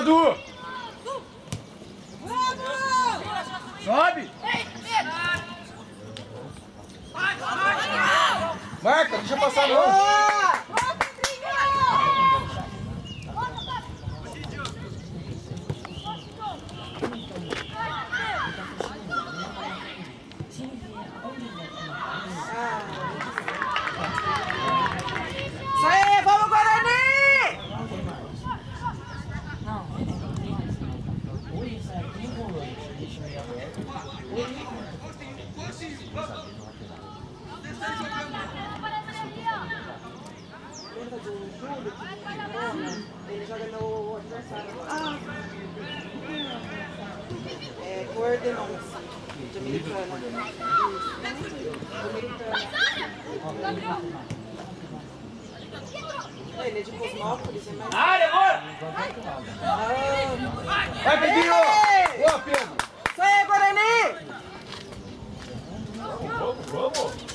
Du! Sobe! Marca, deixa passar não! Isso aí, vamos Guarani! Ele joga no adversário. É coordenância dominicana. Ele é de Cosmópolis, é mais... Área, bora! Vai, Pedrinho! Boa, Pedro! Isso aí, Guarani! Vamos!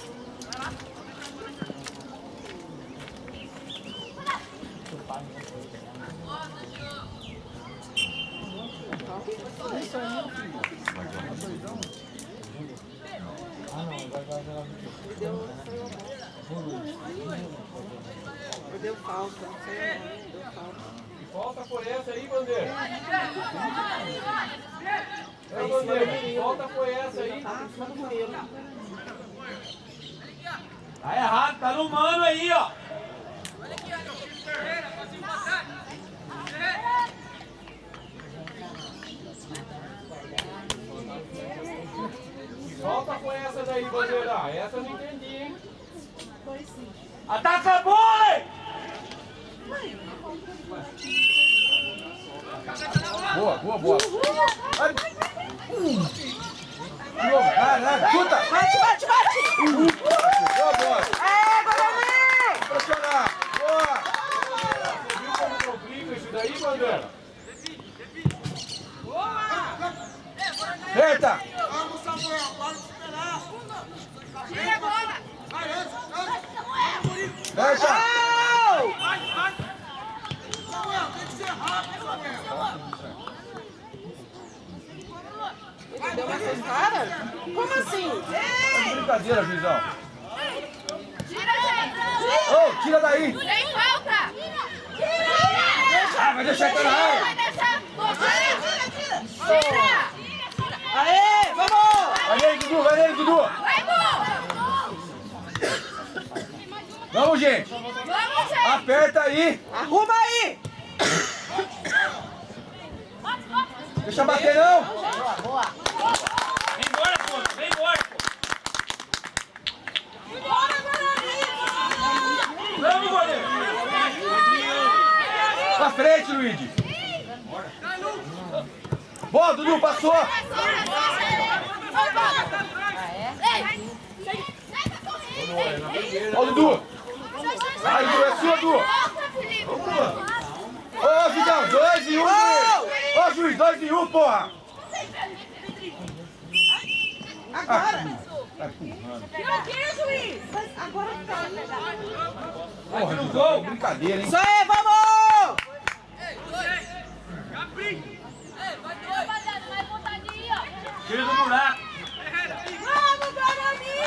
Deu falta, não sei não, deu falta. Falta por essa aí, Bandeira. Bandeira, falta foi essa aí. Só no Murilo. Tá errado, tá no mano aí, ó. Falta foi essa daí, Bandeira. Essa eu não entendi, hein? Ataca a bola, hein? Boa. Vai. Caralho, chuta! Bate! Boa, bola. É, Guarani! Pressionar. Boa. Viu como complica isso daí, Bandeira? Eita! Vamos, Samuel, pode esperar. Tira a bola! Fecha! Vai! Samuel, tem que ser rápido, Samuel. Ele deu uma cestada? Como assim? Brincadeira, Juizão. Tira, gente! Ô, tira daí! Tem falta! Vai deixar aqui na área! Vai deixar! Tira! Aê, vamos! Vai nele, Dudu! Vai, gol! Vamos, gente! Vamos, gente! Aperta aí! Arruma aí! Deixa bater, não! Boa! Vem embora, pô! Vem embora, pô! Vamos, goleiro! Pra frente, Luigi! Boa, Dudu, passou! Ó, Dudu! Vai, Dudu, é sua, Dudu! Ô, Vidal, 2 e 1, juiz! Ô, juiz, 2 e 1, porra! Agora! Tá empurrando. Agora tá. Porra, no gol? Brincadeira, hein? Isso aí, vamos! Tira do buraco! Vamos, Guarani!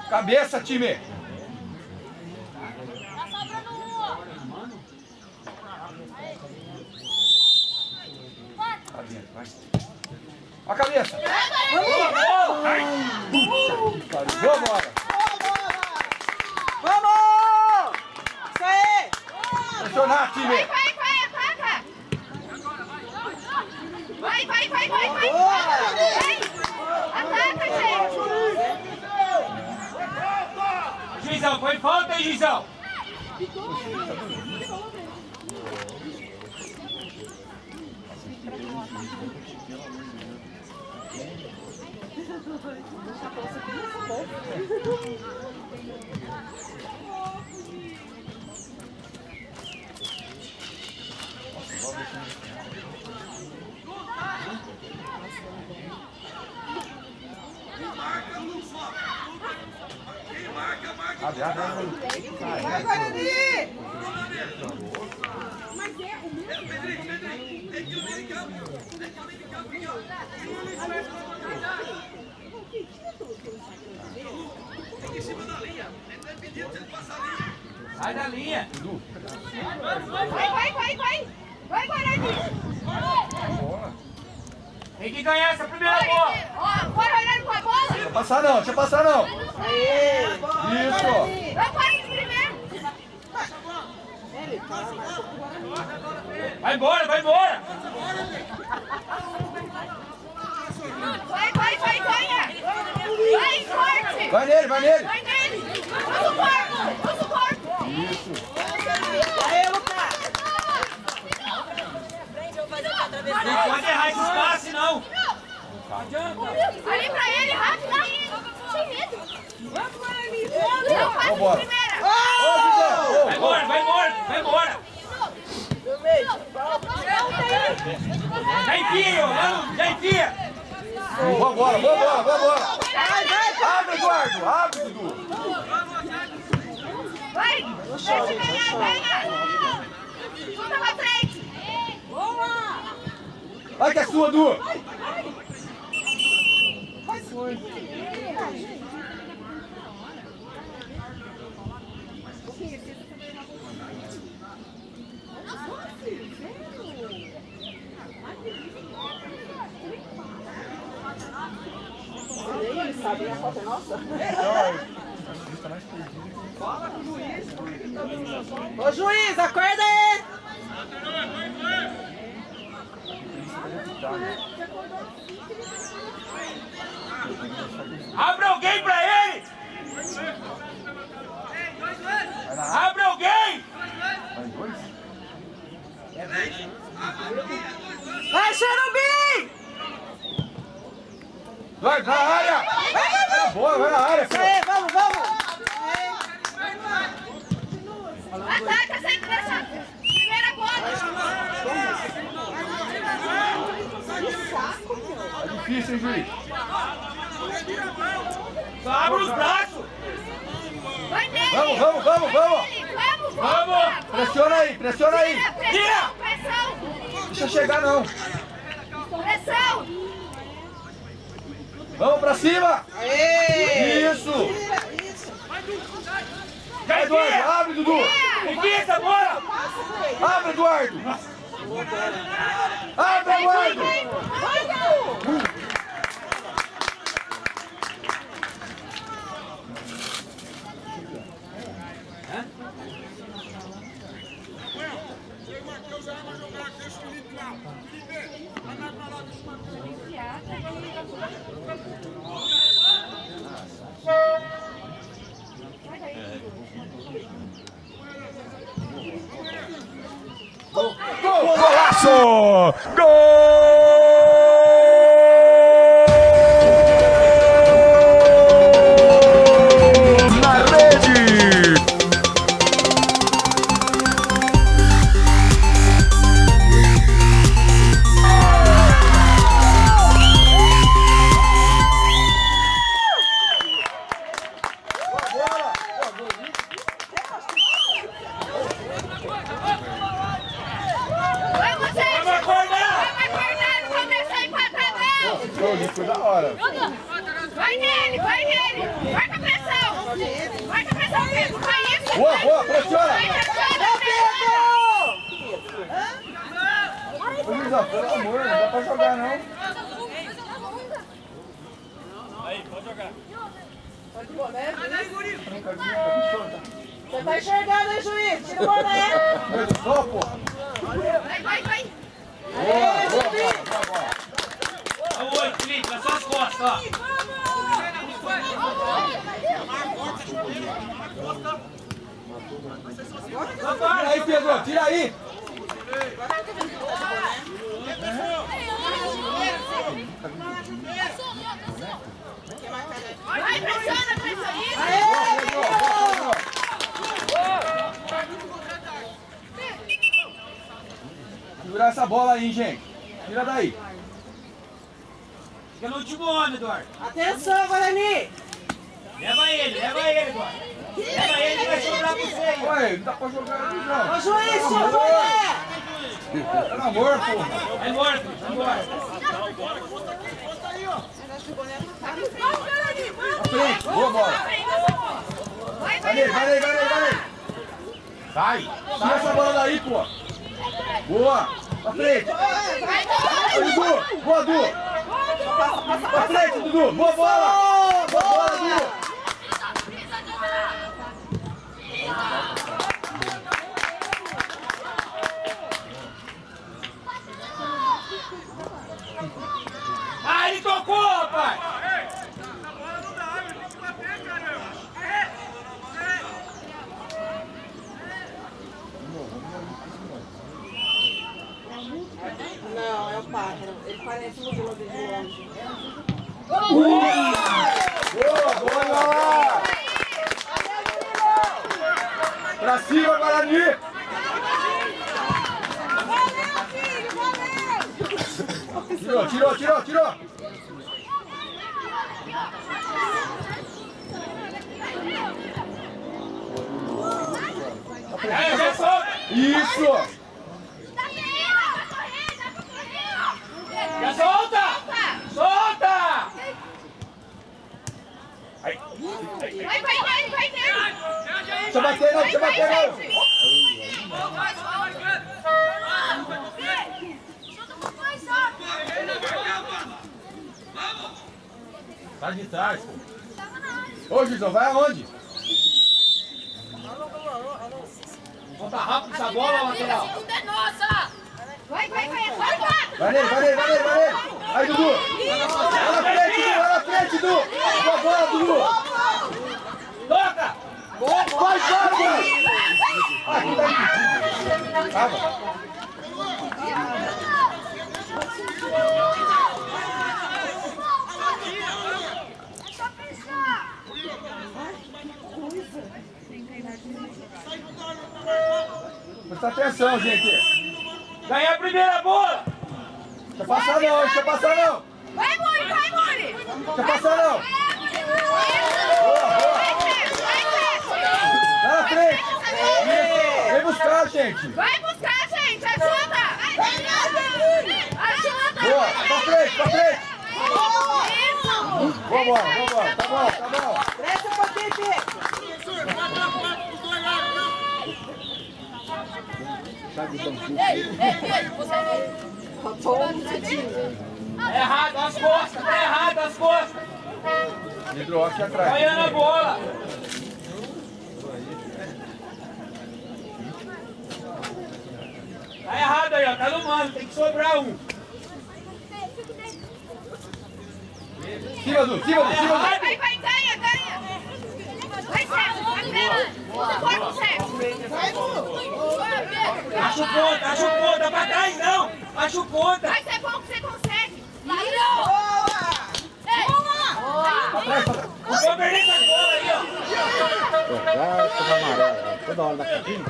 Cabeça, time! Tá dentro, vai. Ó a cabeça! Boa bola! Vamos! Isso aí! Pressionar, time! Ataca! Vai! Boa! Ataca, gente! Juizão, foi falta aí, Juizão! Marca um só. Vai, Guarani! Sai da linha. Vai, Guarani. Tem que ganhar essa primeira bola. Ó, bora olhando com a bola. Deixa passar não, deixa passar não. Isso. Vamos para primeiro. Vai embora, vai embora. Vai, ganha. Vai, forte. Vai nele, vai nele. Vai nele. Usa o corpo. Isso. Aí, Lucas! Não pode errar esse espaço, não. Ali pra ele, rápido. Sem medo. Vamos, Guarani. Não, faz Vambora. de primeira. Ô, José. Vai embora, vai embora, vai embora. Já enfia, Manu, já enfia. Vambora, vambora, vambora. Vai, vai! Abre, Eduardo, abre, Dudu. Vai. Deixa ganhar. Chuta pra frente. Vai que é sua, Du. Eles sabem a foto é nossa? Ô juiz, acorda aí! Abre alguém pra ele. Abre alguém. Vai, Cherubim! Vai na área. Boa, vai na área, filho. Aí, vamos, vamos! Ataca sem pressa. Primeira bola. Tá difícil, hein, juiz? Só abre os braços. Vai nele. Vamos, vamos, vamos, vamos. Vamos. Vamos. Pressiona aí, pressiona aí. Pressão. Deixa chegar, não. Pressão. Vamos pra cima. Aê! Isso. Já Eduardo, enfia. abre, Dudu. Enfia essa bola. Abre, Eduardo. Abre, Eduardo. Golaço! Gol! Na rede! Vamos, gente. Vamos acordar. Vamos acordar. Não vamos deixar empatar, não. Foi da hora. Vai nele. Marca a pressão. Marca a pressão, Pedro. Vai isso. Boa, boa, pressiona. Vai pressiona, Ô, Luizão, pelo amor, não dá pra jogar, não. Aí, pode jogar. Você tá enxergando, hein, juiz? Tira o boné! Só, pô. Vai. Boa, boa, boa, boa. Olha o olho, Felipe, nas suas costas, ó. Tira aí, Pedro, tira aí. Vai, pressiona. Isso. Segurar essa bola aí, gente. Tira daí. Fica no último homem, Eduardo. Atenção, Guarani! Leva ele, Eduardo. Leva ele, vai sobrar pra você. Ué, não dá pra jogar ali, não. Ô, juiz, soltou ele! Tá na amor, porra. Vai embora, filho. Vai embora. À frente, boa bola. Vai, Vai nele, vai nele, vai nele, vai nele. Sai. Tira essa bola daí, pô. Boa. Pra frente. Ô, Dudu. Boa, Dudu. Pra frente, Dudu. Boa bola. Boa bola, Dudu. Ah, ele tocou, rapaz. Não, é o pássaro. Ele parece um modelo de longe. Boa, boa. Pra cima, Guarani. Tirou. Aí, já solta. Isso. Já solta. Solta. Vai nele. Deixa eu bater, não. Sai de trás, pô. Ô, Gizão, vai aonde? Solta rápido essa bola, lateral. Segunda é nossa. Vai. Vai nele. Aí, Dudu. Vai na frente, Dudu. Boa bola, Dudu. Toca. Vai, Fábio. Aqui tá impedido. Calma. Presta atenção, gente. Ganha a primeira bola. Deixa passar não. Vai, Muri. Deixa passar não. Lá na frente. Vem buscar, gente. Vai buscar, gente. Ajuda. Boa, pra frente. Isso. Vambora. Tá bom. Desce um pouquinho, Pico. É errado as costas. Hidro aqui atrás. Ganhando a bola. Tá errado aí, ó. Tá no mano. Tem que sobrar um. Cima, Dudu. Vai, ganha. Vai, Sérgio. Vai, Sérgio. Acha o ponta. Pra trás não. Acha o ponta. Vai ser bom que você consegue. Atrás. Não vou perder essa bola aí, ó. Toda hora da cabine.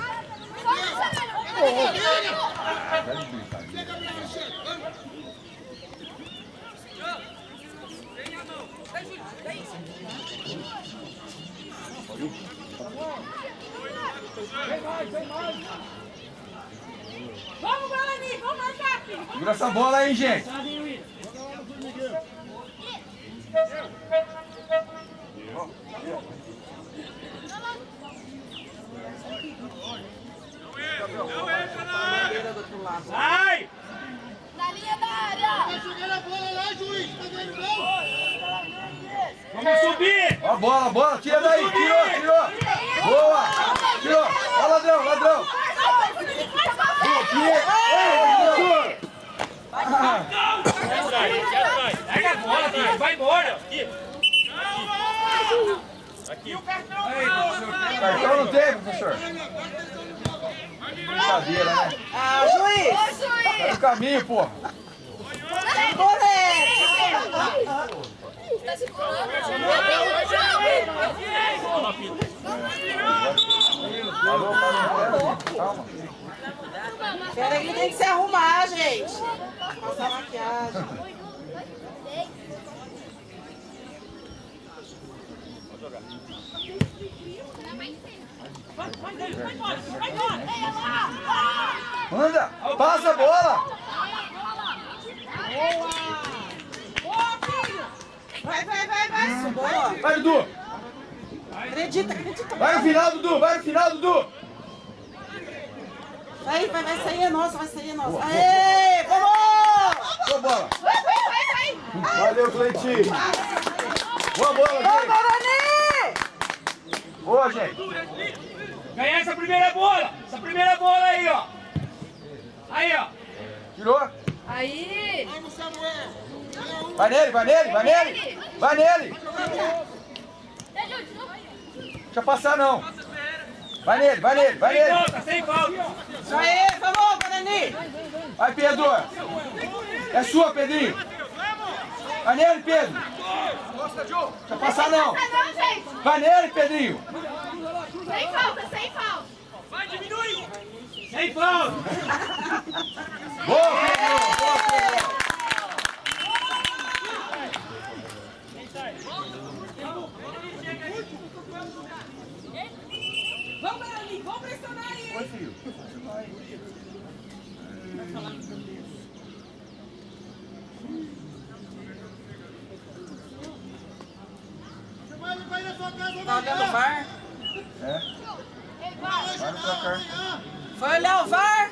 Vamos, Guarani. Vamos marcar, filho. Segura essa bola aí, gente. Sai! Na linha da área. Vamos subir! Ó a bola. Tira daí. Tirou. Boa. Tirou. Ó, ladrão. Pega a bola, filho. Vai embora! Aqui. Cartão não tem, professor. Brincadeira, né? Ah, juiz! Tá no caminho, porra. Moleque! Tá se falando. Calma. Pera aí, tem que se arrumar, gente. Passar maquiagem. Manda, passa a bola. Vai. Boa. Vai, Dudu. Acredita. Vai no final, Dudu. Vai sair é nossa, Aê, vamos! Boa bola. Vai. Valeu, Cleitinho. Boa bola, Vamos, gente. Guarani! Boa, gente. Ganhar essa primeira bola aí, ó. Aí, ó. Tirou. Aí. Vai nele. Deixa passar, não. Vai nele. Sem falta. Isso aí, vamos, Guarani! Vai, Pedro. É sua, Pedrinho. Vai nele, Pedro. Deixa passar, não. Não, gente. Vai nele, Pedrinho. Sem falta. Sem falta. Boa, Pedro. Vamos, Guarani, vamos pressionar aí. Oi, filho. Tá olhando o VAR? É. Vai no placar. Foi olhar o VAR?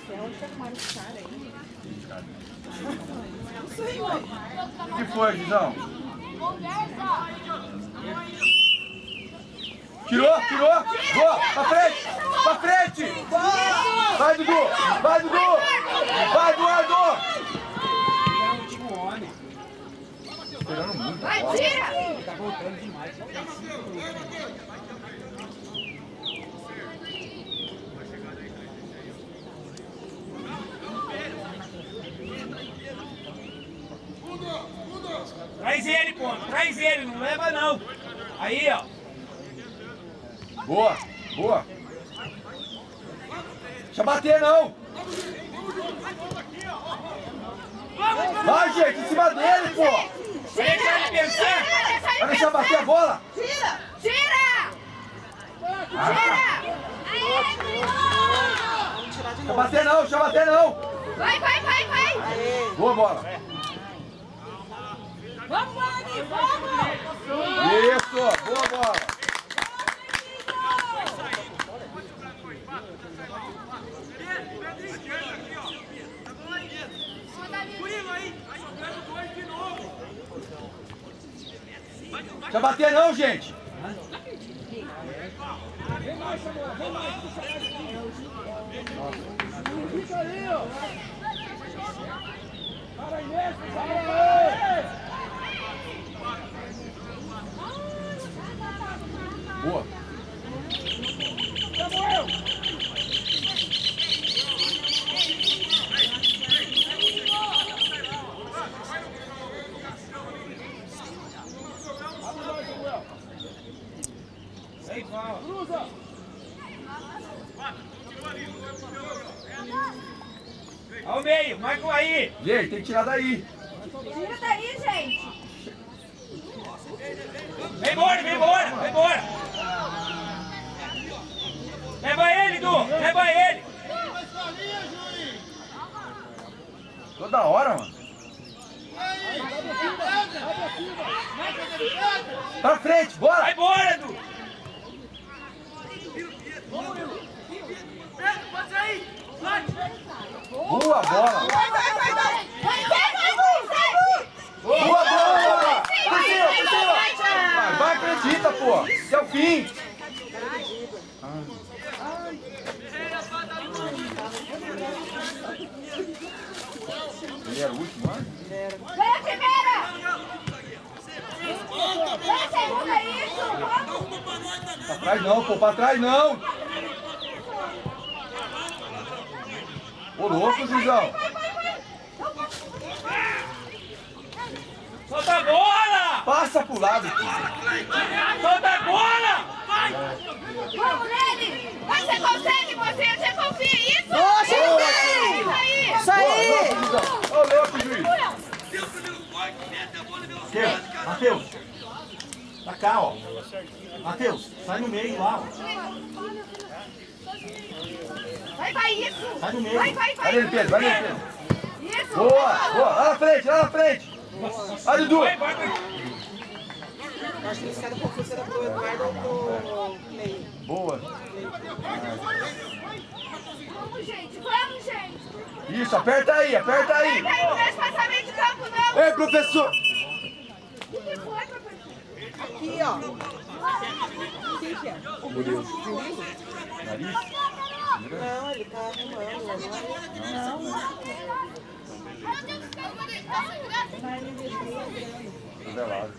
O que foi, Guizão? Tirou. Boa, pra frente. Vai, Dudu. Vai, Eduardo. Esperando muito. Vai, tira. Traz ele, ponto. Traz ele, não leva não. Aí, ó. Boa. Deixa bater, não. Vai, gente, em cima dele, pô. Vai deixar ele pensar. Vai deixar bater a bola. Tira. Deixa bater, não. Vai. Boa bola. Vamos, Guarani, vamos! Isso, boa bola. Deixa bater, não, gente. Boa. Sem falta. Ao meio, marca aí. Gente, tem que tirar daí. Tira daí, gente. Vem embora. Leva ele, Du. Leva ele. Toda hora, mano. Pra frente, bora. Vai embora, Du. Boa bola. Vai. Boa bola. Por cima. Vai, acredita, pô. Esse é o fim. Ele era o último, né? Vai a primeira. Vai a segunda, isso. Vamos. Pra trás não, pô. Pra trás não. Ô, louco, Juizão. Solta a bola. Passa pro lado. Solta a bola. Vamos nele. Você consegue, você confia. Isso. Boa, chega Isso aí. Isso aí! Boa, Juizão. Ô, louco, juiz. Matheus, pra cá, ó. Matheus, sai no meio lá, ó. vai, isso. Sai do meio. Vai. Vai nele, Pedro, vai nele, Pedro. Isso. Boa, boa. Lá na frente, lá na frente. Vai, Dudu. Vai, vai. Eu acho que eles querem confuso era pro Eduardo ou pro meio. Boa. Vamos, gente. Isso, aperta aí, aperta aí. Não deixa passar meio de campo, não. Ei, professor. O que foi, professor? Aqui, ó. Quem que é? O Murilo. Nariz. Não, ele tá arrumando. Revelado.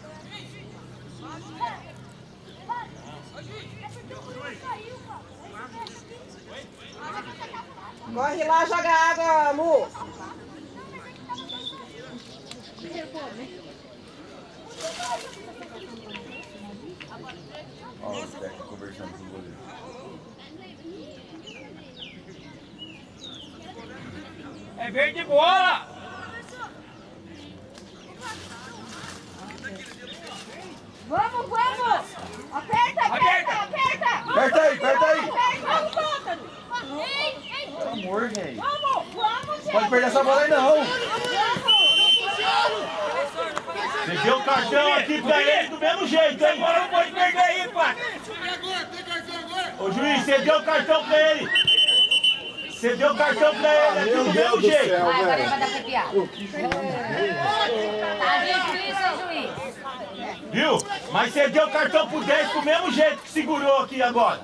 Corre lá, joga água, Mu. Ó, o técnico conversando com o goleiro. É verde bola. Vamos. Aperta. Aperta aí, aperta aí. Vamos, Pântano. Pelo amor, gente. Vamos, gente. Pode perder essa bola aí, não. Você deu o cartão aqui pra ele do mesmo jeito, hein? Agora não pode perder aí, pai. Ô juiz, você deu o cartão pra ele. Você deu o cartão pra ele aqui do mesmo jeito. Vai, agora ele vai dar arrepiado. Tá difícil, juiz. Viu? Mas você deu o cartão pro 10 do mesmo jeito que segurou aqui agora.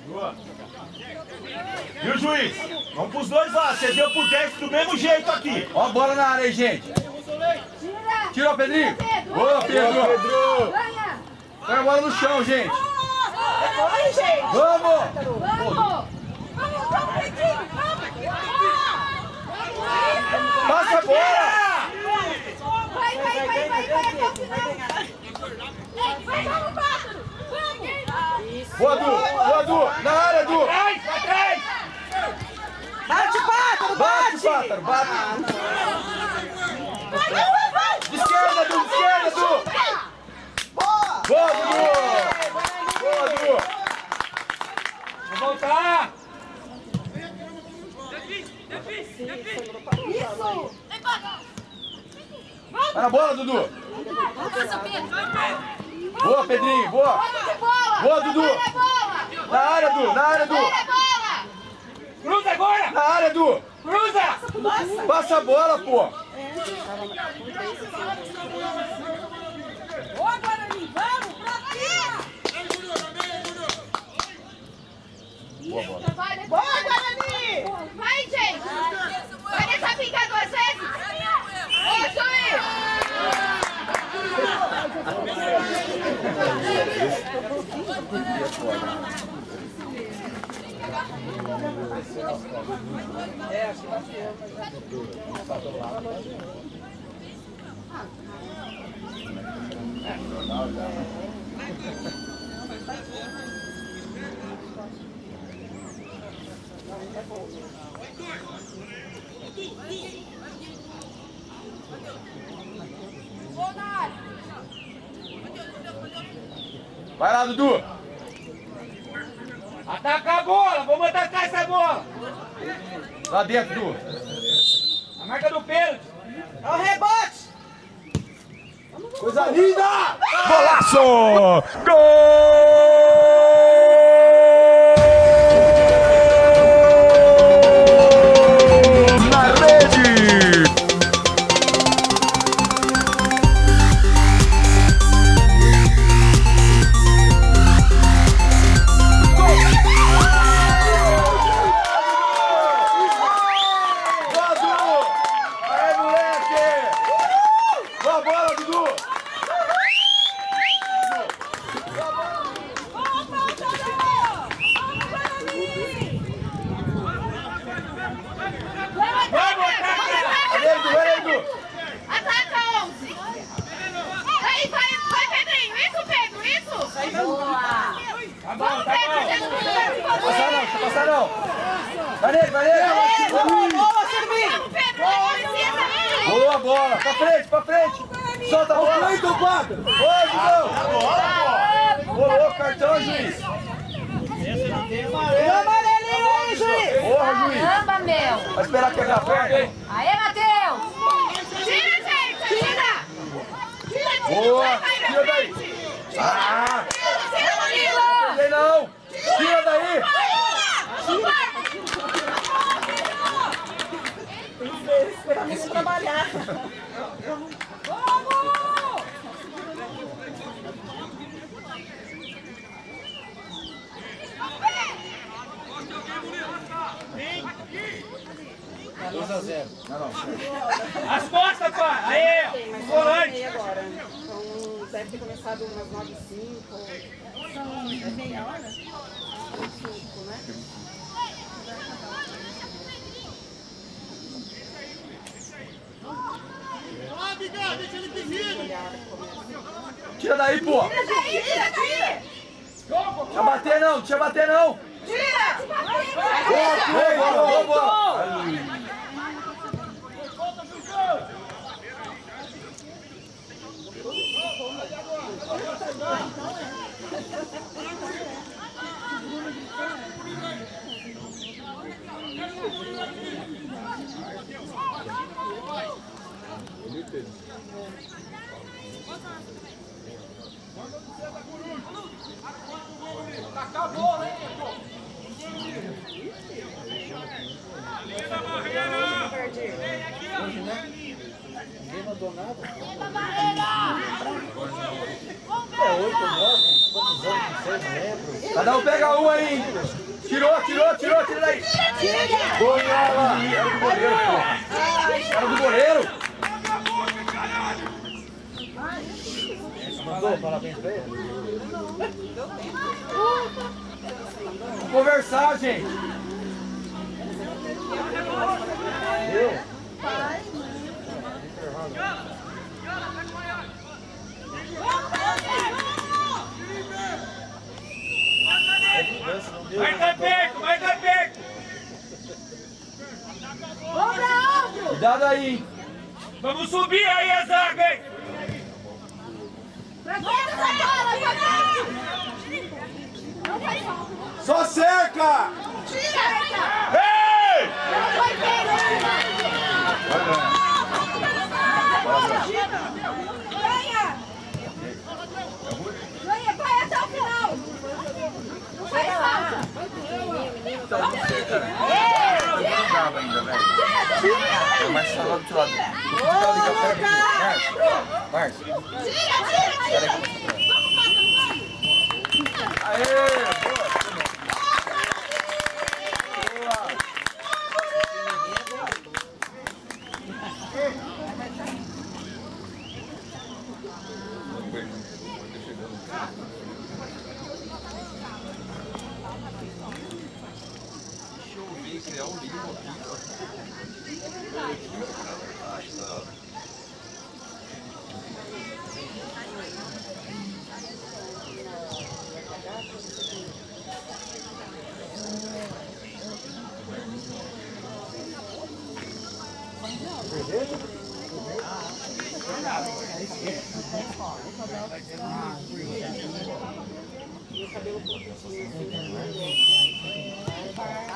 Boa. Viu, juiz? Vamos pros dois lá. Você deu pro 10 do mesmo jeito aqui. Ó a bola na área aí, gente. Tira. Tirou, Pedrinho. Boa, Pedro. Ganha. Põe a bola no chão, gente. Corre, gente. Vamos. Vamos, Pedrinho. Passa a bola. Vai até o final. Vai, vamos, Pântano. Vamos. Boa, Du. Na área, Du. Atrás. Bate, Pântano, Bate, bate. Pátaro, bate. Vai. De esquerda, Du. Boa. Boa, Du. Boa, Du. Vou voltar. Isso. Vai na bola, Dudu. Boa, Pedrinho. Boa. Bota de bola. Boa, Dudu. Vai na bola. Na área, Du. Na área, Du. Vai na bola. Cruza agora. Na área, Du. Cruza. Passa a bola, pô. Ô, Guarani, vamos pra cima. Boa bola. Boa, Guarani. Vai, gente. Vai deixar pingar 2 vezes. Ô, juiz. Vai lá, Dudu. Ataca a bola. Vamos atacar essa bola. Lá dentro, Du. A marca do pênalti. É o rebote. Coisa linda. Golaço! Gol! Na rede! Boa, Du. Aê, moleque. Boa bola, Dudu. Vai, Du. Ataca 11. Vai, Pedrinho. Isso, Pedro. Isso. Tá bom, Vamos, tá Pedro. bom. Jesus, Passar não, deixa passar não. Vai nele, vai nele. Boa, Silvinho. Vamos, Pedro. Não precisa. Boa bola. Pra frente. Solta a bola. Boa, Dudu. Ô, louco, cartão, juiz. amarelinho aí, juiz. Porra, juiz. Caramba, meu. Vai esperar quebrar a perna? Aê, Matheus. Tira, gente! Tira! Boa. Tira daí. Ah. Tira, Murilo! Não sei não. Tira daí. Esperar ele trabalhar. As costas, pai. Aí, ó. Mas O só volante. agora. Então, deve ter começado umas 9h05. É meia hora? 5, né? Tira daí, pô. Tira daí! Deixa bater não, deixa bater não. Tira! Boa, boa. Cada um pega um aí. Tirou, tira daí. Boa, era do goleiro, pô. Era do goleiro. Mandou parabéns pra ele? Vamos conversar, gente. Vai dar perto, vai dar perto. Cuidado aí. Vamos subir aí a zaga, hein? Só cerca. Ei! Ganha, vai até o final! Vai lá! Mas só lá do outro lado. Márcio. Tira! Aê, boa.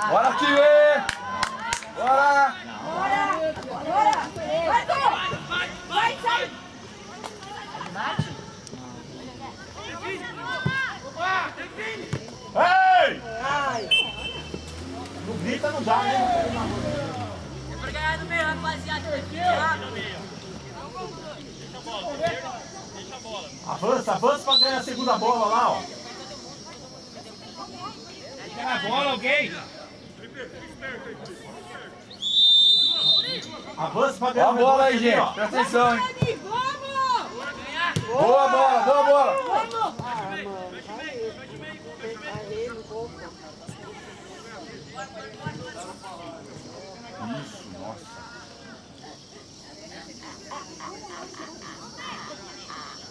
Bora, time! Bora! Vai, sai! Ei! Ai, Não grita, não dá, né? Pra ganhar no meio, rapaziada. Avança pra ganhar a segunda bola lá, ó. Fica na bola, alguém. Avança pra ganhar Boa bola aí, gente. ó. Presta atenção, hein? Vamos! Boa bola, boa bola. mano, vai ele um pouco. Isso, nossa.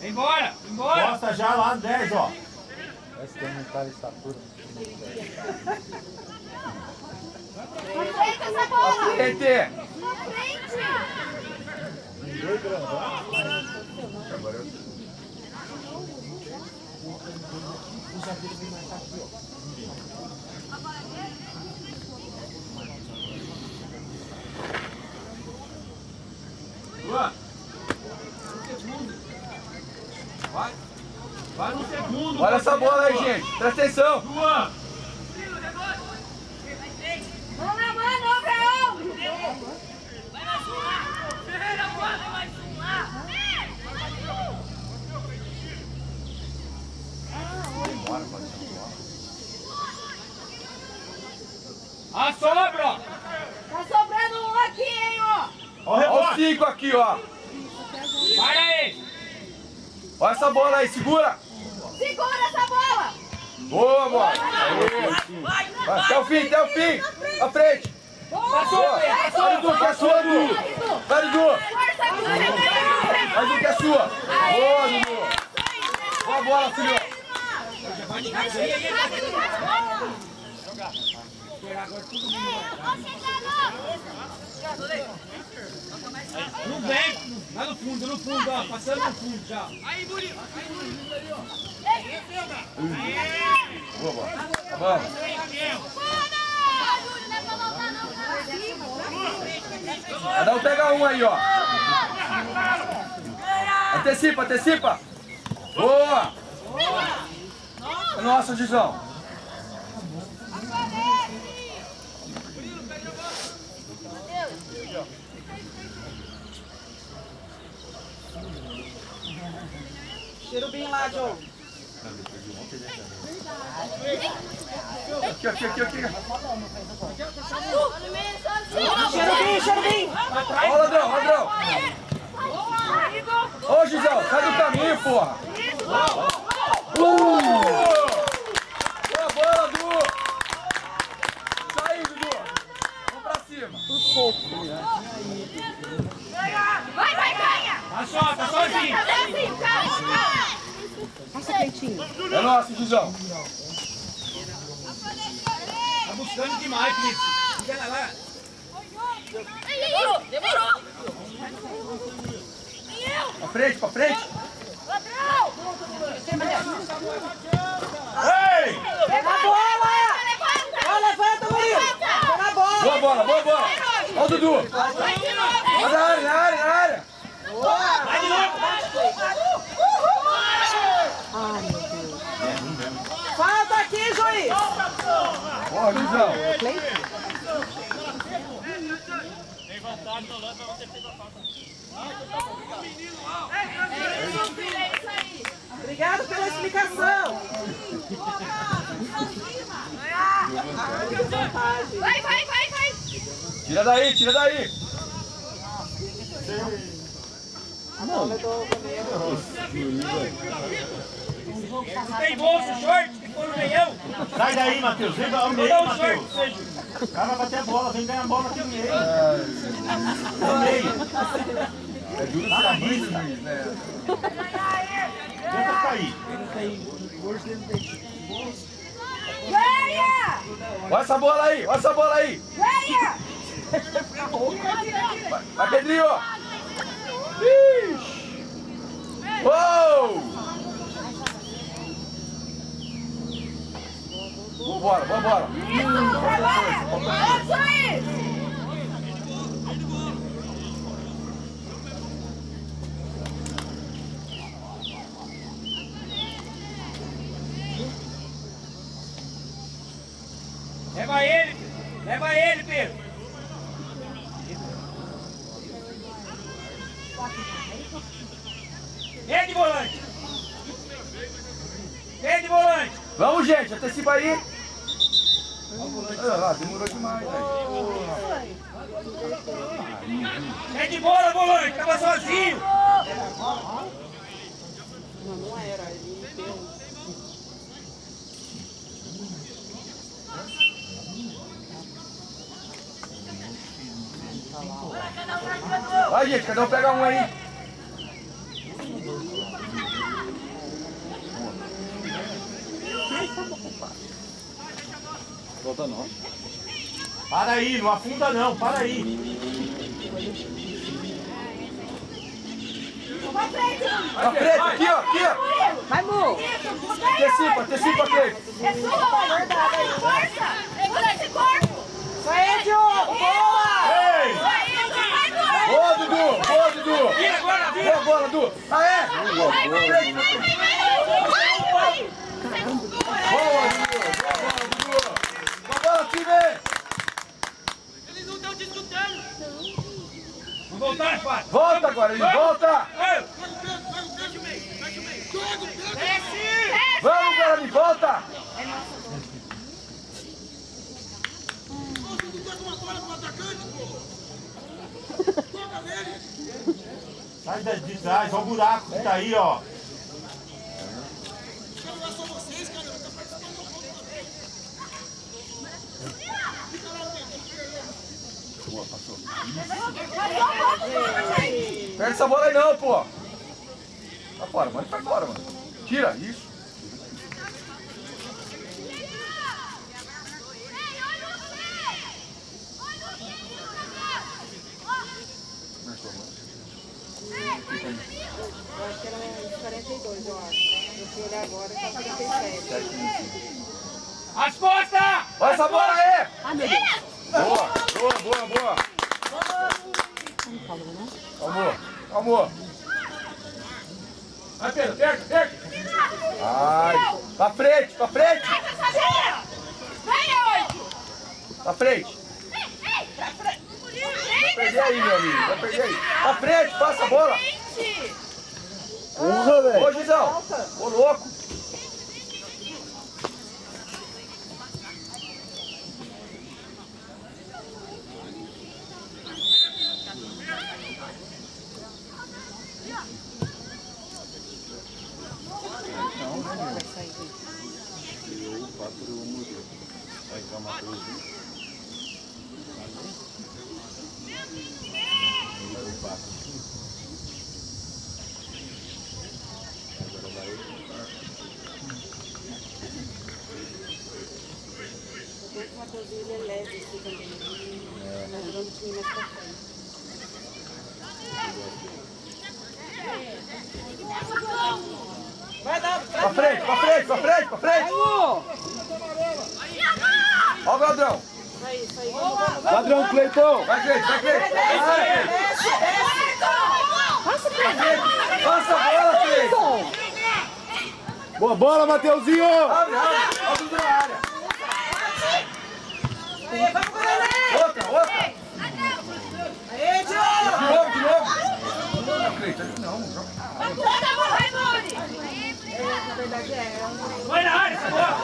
Embora, embora. Costa já lá no 10, ó. Aproveita essa bola! TT. Na frente! Presta atenção. Duan. Mão na mão, ombro a ombro. Vai mais um lá. Ferreira, vai mais um lá. A sobra! Tá sobrando um aqui, hein, ó. Ó o Olha os rebote. 5 aqui, ó. Para ele! Olha essa bola aí, segura. Segura essa bola. Boa, bola. Aí. Vai, até o fim. À frente. Passou, Boa. Pedro! Vai, Dudu, que é sua, Dudu. Vai, Dudu. Força aqui, Rebeca. Vai, Dudu, que é sua. Boa, Dudu. Boa bola, filho. No vem! Lá no fundo, ó. Passando no fundo já. Aí, Murilo! Boa bola. Tá bom. Cada um pega um aí, ó. Antecipa. Boa. Nossa, Gizão. Cherubim lá, João. Aqui. Cherubim. Ó, ladrão. Ô, Gizão, sai do caminho, porra. Boa bola, Dudu. Sai, Dudu. Vamos pra cima. Vai, ganha. Tá sozinho! Passa quentinho. É nosso, Gizão. Tá buscando demais, Felipe. Fica lá. Demorou. Pra frente. Ladrão. Ei! Pega a bola. Ó, levanta, Murilo. Pega a bola. Boa bola. Ó o Dudu. Ó na área. Vai de novo! Ai, meu Deus. Falta aqui, juiz. Ó, Gizão. Obrigado pela explicação. Vai. Tira daí. Não tem bolso, short, tem que pôr no meião. Sai daí, Matheus. Vem ao Vou meio, dar um Matheus. short pra você, Júlio. O cara vai bater a bola. Vem ganhar a bola aqui no meio. No meio. É duro ser a mãe do juiz, né? Tenta cair. Ganha. Olha essa bola aí. Ganha. Vai, Pedrinho. Ixi. Uou! Boa bola. Isso aí. Leva ele, Pedro. Vem de volante. Vamos, gente, antecipa aí. Olha lá, demorou demais, velho. Vem de bola, volante. Tava sozinho. Não era, ele deu. Vai, gente, cada um pega um aí. Volta não. Para aí, não afunda não. Para aí. Pra frente. Pra frente, aqui, ó. Vai, Mu. Antecipa, Cleiton. É sua. Força. Segura esse corpo. Isso aí, Diogo. Boa. Ei! Boa, Dudu. Vira agora, Boa bola, Dudu. Aê. Vai. Boa, Dudu! Boa bola, time! Eles não estão disputando. Vamos voltar, Fábio. Volta agora, ele volta! Ei, Vamos, Guarani, volta! Sai de trás, olha o buraco que tá aí, ó. Boa, passou. Perde essa bola aí não, pô. Tá fora, mano. Tá fora, mano. Tira, isso. Eu acho que era uns 42, eu acho. Eu fui olhar agora, tá 47. as costas! Olha essa bola aí! Boa! Calmou. Vai, Pedro, perca! Ai, pra frente! Pra frente! Vai perder aí, meu amigo, vai perder aí. Pra frente, passa a bola! Porra, velho! Ô, Gizão! Ô, louco! O Matheusinho, ele é leve assim também. Tá jogando o time mais pra frente. Vai dar. Pra frente! Ó o Ladrão! Isso aí, vamos. Ladrão, Cleiton! Vai, Cleiton! Passa a bola, Cleiton! Boa bola, Mateuzinho! Abre na área! Vamos, galera. Outra! Aê, Diogo. De novo! Não, Cleiton, não. Na verdade Vai na área, essa bola!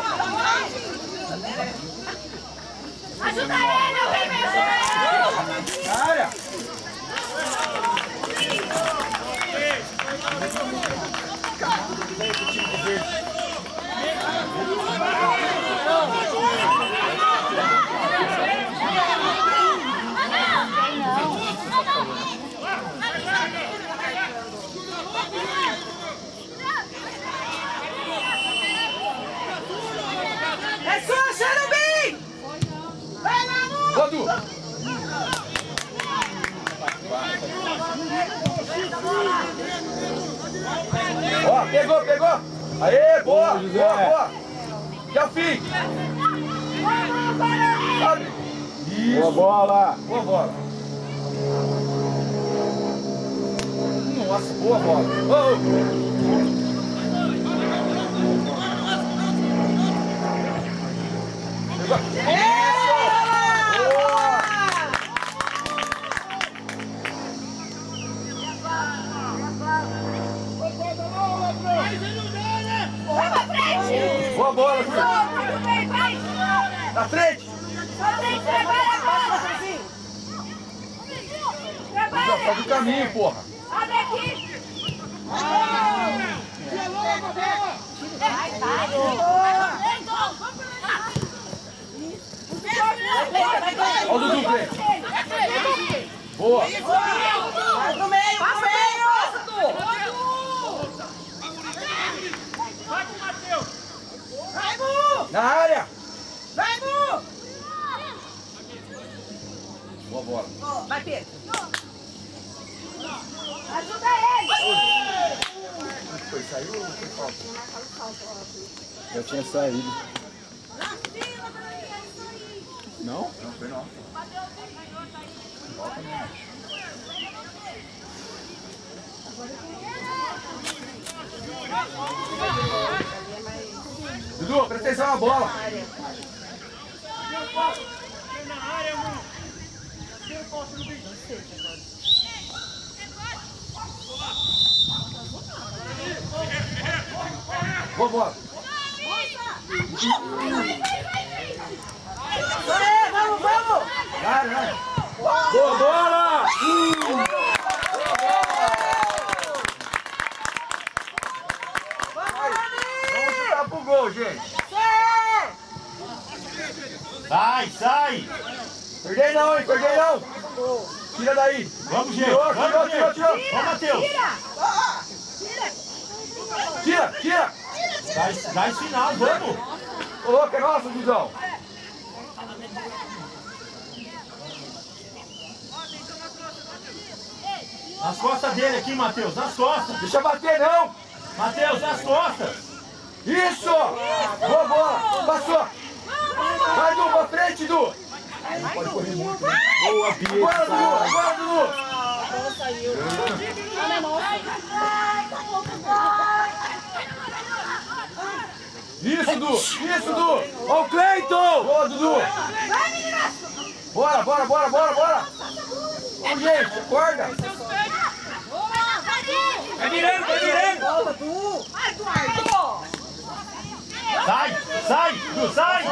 Ajuda ele, alguém me ajuda! Na área! É sua, Xerubim. Vai, Manu. Rodu! Ó, pegou! Aê, boa! Que é o fim! Abre! Isso! Boa bola! Nossa, boa bola! Vai pra frente! Boa bola, Ju! Tudo bem, vai! Na frente! Só tem que trabalhar a bola! Trabalha! Faz o caminho, porra! Abre aqui! Vai! Olha o Dudu, Cleiton! Boa! Vai pro meio, Vai com o Matheus! Vai, Bu. Na área! Vai, Bu. Boa bola! Vai, Pedro. Ajuda ele! Foi, saiu ou foi falta? Já tinha saído. Não? Não, foi não. Volta mesmo. Ali é mais... Dudu, presta atenção na bola. Boa bola. Vamos, vamos! Vai. Boa bola! Vamos chutar pro gol, gente. Sai! Perdei não, hein? Perdei não. Tira daí. Vamos, gente! Tirou. Vamos, Matheus! Tira. Dá esse final, vamos! Ô, louco, é nossa, Dudão. Nas costas dele aqui, Matheus, nas costas! Deixa bater, não. Matheus, nas costas! Isso. Boa bola. Passou. Vai, Du, pra frente, Du. Pode correr muito, né? Boa, Bia. Agora, Dudu. Isso, Du. Ó o Cleiton. Boa, Dudu. Bora. Vamos, gente, acorda. Vai virando. Volta, Du! Sai! Du, sai!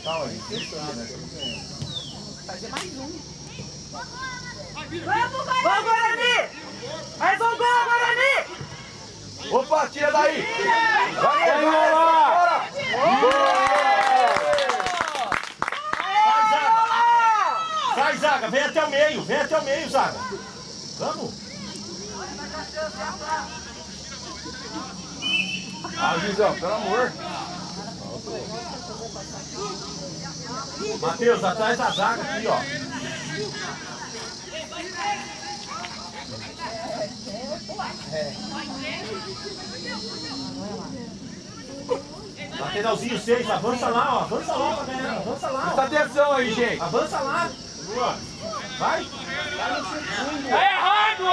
Calma, gente. Fazer mais um. Vamos, Guarani! Mais um gol, Guarani! Opa, tira daí. Vai lá. Sai, zaga! Vem até o meio, zaga! Vamos! Ah, Guizão, pelo amor. Matheus, atrás da zaga aqui, ó. Lateralzinho 6, avança lá, ó. Avança lá, galera. Avança lá, Presta ó. atenção aí, gente. Avança lá. Boa. Vai. Tá errado.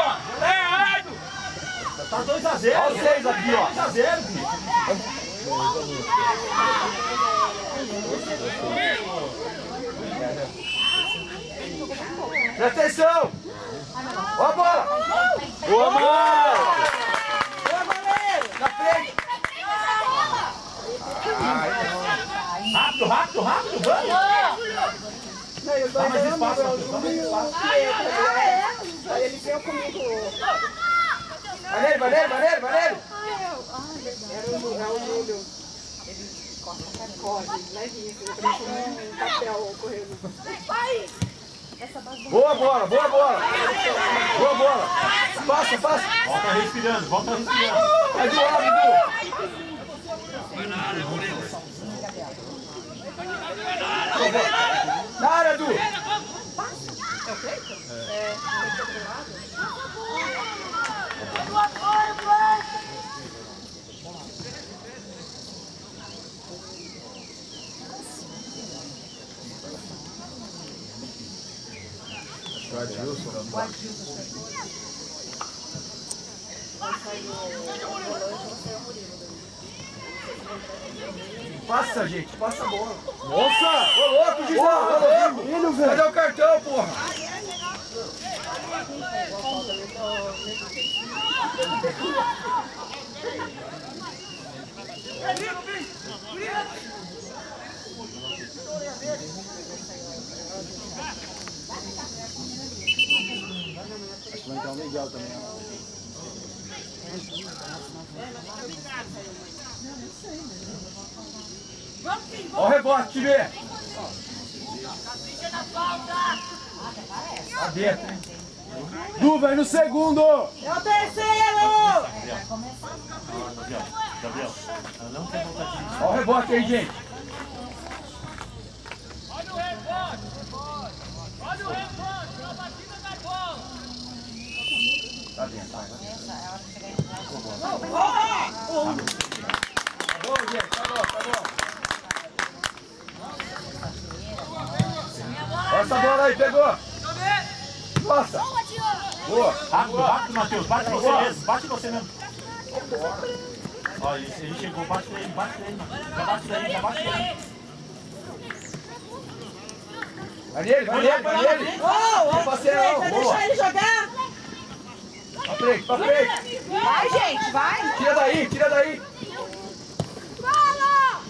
Tá 2-0. Olha os 6 aqui, ó. 2-0, filho. Presta atenção. Ó a bola. Boa, Mar! Boa, goleiro. Na frente. Rápido, vamos. Não, eu tô Dá mais dando, espaço, meu, Matheus. Dá mais espaço. Aí ele veio comigo. Vai nele. É o Júlio. Ele corre, levinho, assim, parece um papel correndo. Boa bola. Passa. Volta respirando. Vai do lado, Dudu. Na área, Du. Passa, gente, passa a bola. Nossa! Ô, louco, Gizão! Filho, velho! Cadê o cartão, porra? Acho que vai entrar o Miguel também. Ó o rebote, time. Tá dentro, hein? Du, vai no segundo! É o terceiro! Gabriel, ela não tem vontade de... Ó o rebote aí, gente. Olha o rebote, a batida da bola. Tá dentro, vai. Boa! Tá bom, gente, tá bom. Essa bola aí, pegou. Nossa. Boa. Rápido, rápido, Matheus. Bate você mesmo. Bate você mesmo. Ó, ele chegou. Bate nele, bate nele. Já bate nele, já bate nele. Vai nele, vai nele, vai nele. Ô, passeio, vai boa. deixar ele jogar? Pra frente, pra frente. Vai, gente, vai. Tira daí, tira daí.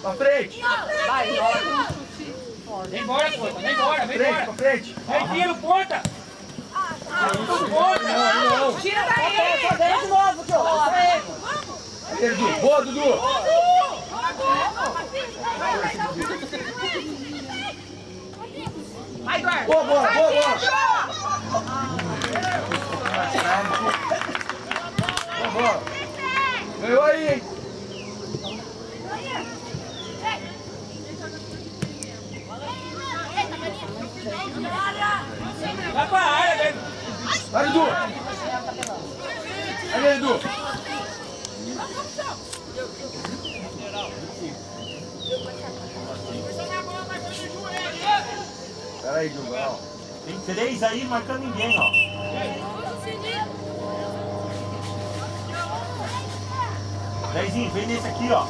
Pra frente. Vai, joga. Vem embora, ponta. Vem embora, vem Frente, embora. pra frente. Vem, tiro, ponta. Ponta. Tira daí. Só ganha de novo, João. Isso aí. Aí, Dudu. Boa, Dudu. Vai, Eduardo. Boa, boa, Vai, boa, Pedro. Boa bola. Ganhou aí, hein? Vai pra área, velho. Vai, Dudu. Vai, Dudu. Pera aí, Dudu. Ó. Tem 3 aí marcando ninguém, ó. Dezinho, vem nesse aqui, ó.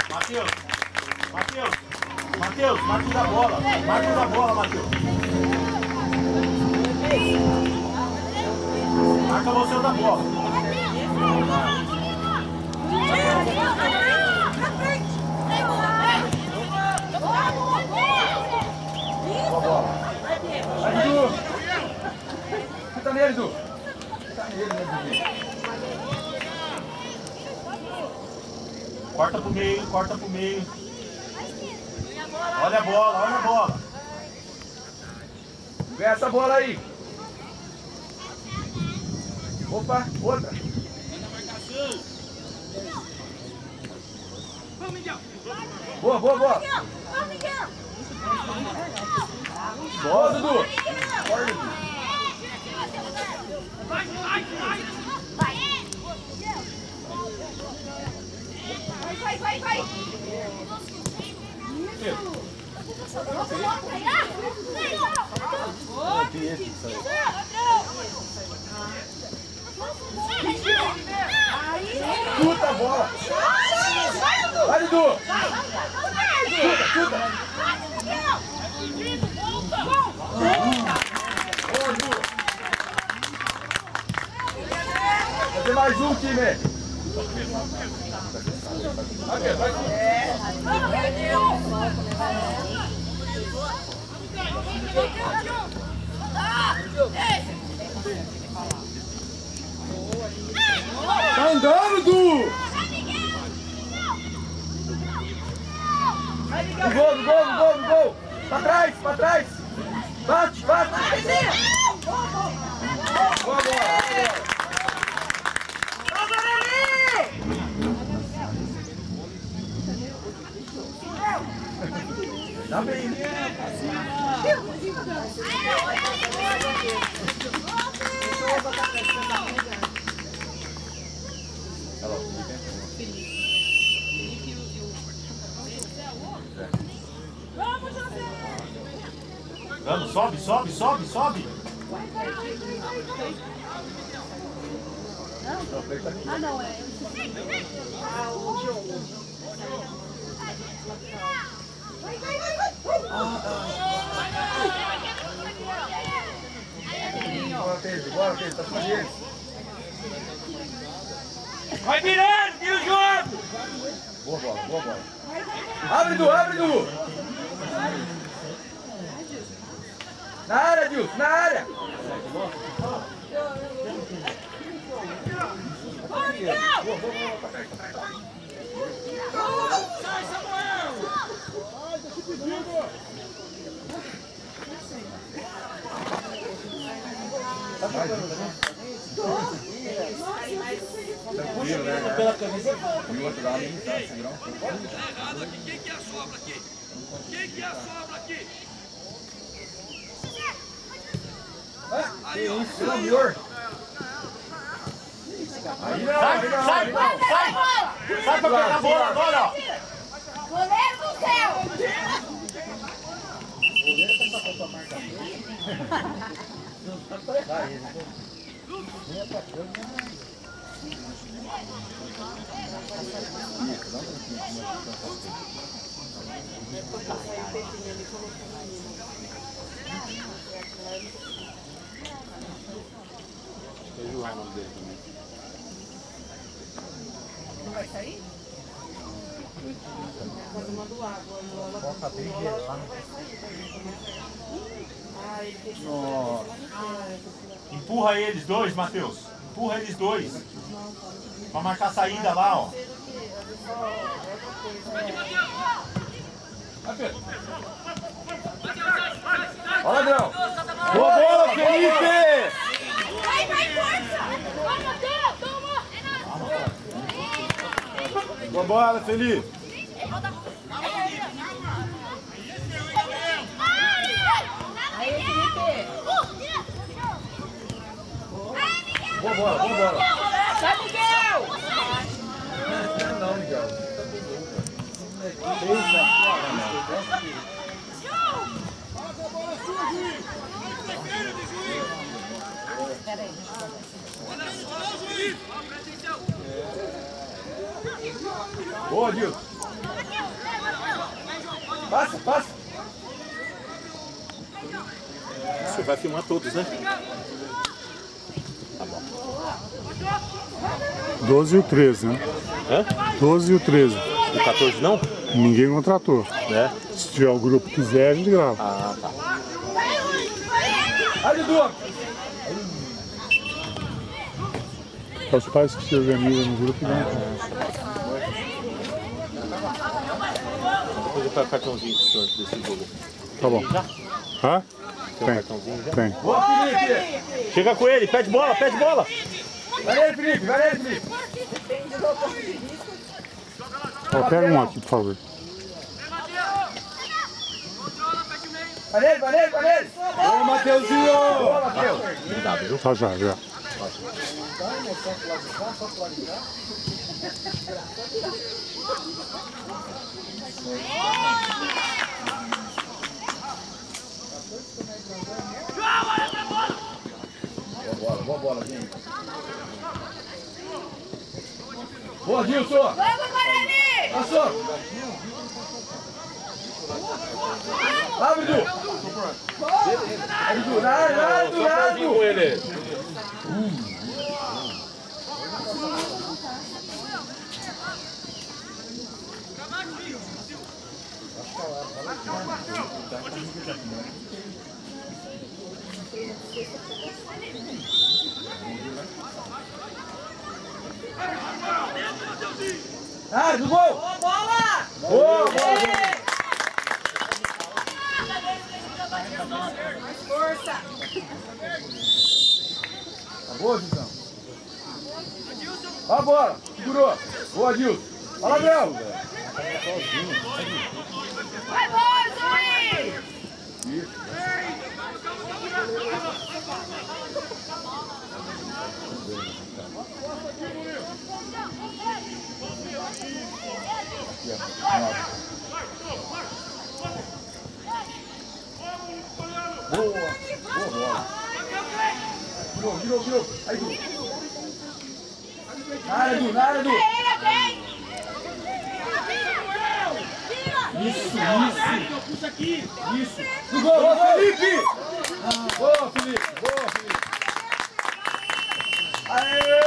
Matheus, Matheus, Matheus, marca o da bola. Marca o da bola, Matheus. Marca você o da bola. Boa bola. Vai, Dudu. Fica nele, Dudu. Fica nele, né, Dudu? Corta pro meio, corta pro meio. Olha a bola, olha a bola. Ganha essa bola aí. Opa, outra. Boa, boa, boa. Boa, Dudu. Bora, Dudu. Vai. Chuta a bola. Vai, Dudu. Chuta. Boa, Dudu. Vai ter mais um, time. Tá andando, Du! No gol! Pra trás! Bate! Boa bola! Tá bem. Vamos, sobe. Ah, não, é. Bora, Pedro, tá cima deles. Vai virando, vira o jogo. Boa bola. Abre, Du! Na área, Dilson, na área! Sai, Samuel. Tranquilo, né? Pela camisa. E o outro lado nem tá segurando. Errado aqui. Quem que é a sobra aqui? Que isso, pelo amor! Aí não, Sai! Sai pra pegar a bola agora, ó. Goleiro do céu! Não vai sair? Tá tomando água. Ah, ele deixou. Empurra eles dois, Matheus. Empurra eles dois. Pra marcar a saída lá, ó. Ó, Ladrão. Boa bola, Felipe! Vai, força! Vai, Matheus! Toma! Boa bola, Felipe. Aí, Felipe. Boa bola, boa bola. Vai, Miguel! Não, Miguel. Boa, Dilson. Passa, passa. Você vai filmar todos, né? 12 e o 13, né? Hã? 12 e o 13. O 14 não? Ninguém contratou. É. Se tiver o grupo que quiser, a gente grava. Ah, tá. Aí, Dudu. É os pais que se organizam no grupo e dão. Depois eu pego o cartãozinho pro senhor desse jogo. Tá bom. Hã? Tem um cartãozinho já? Tem. Boa, Felipe. Chega com ele, pede bola, pede bola. Vai nele, Felipe, vai nele, Felipe. Ó, pega um aqui, por favor. Vai nele, vai nele, vai nele. Boa, Mateuzinho. Boa, Mateus. Obrigado, viu? Tá já, já. Boa bola, gente. Boa, Dilson. Vamos, Guarani! Passou. Vai, Edu. Edu, nada, Com ele. Ah, do gol. Bola! Boa, boa. Mais força! Tá boa, Dilson. Ó a bola. Segurou. Boa, Dilson. Ó, Ladrão. Vai, Borges! Isso. Boa. Boa bola. Virou. Aí, Edu. Nada, Edu. Isso. Do gol, boa, Felipe. Boa, Felipe. Aê!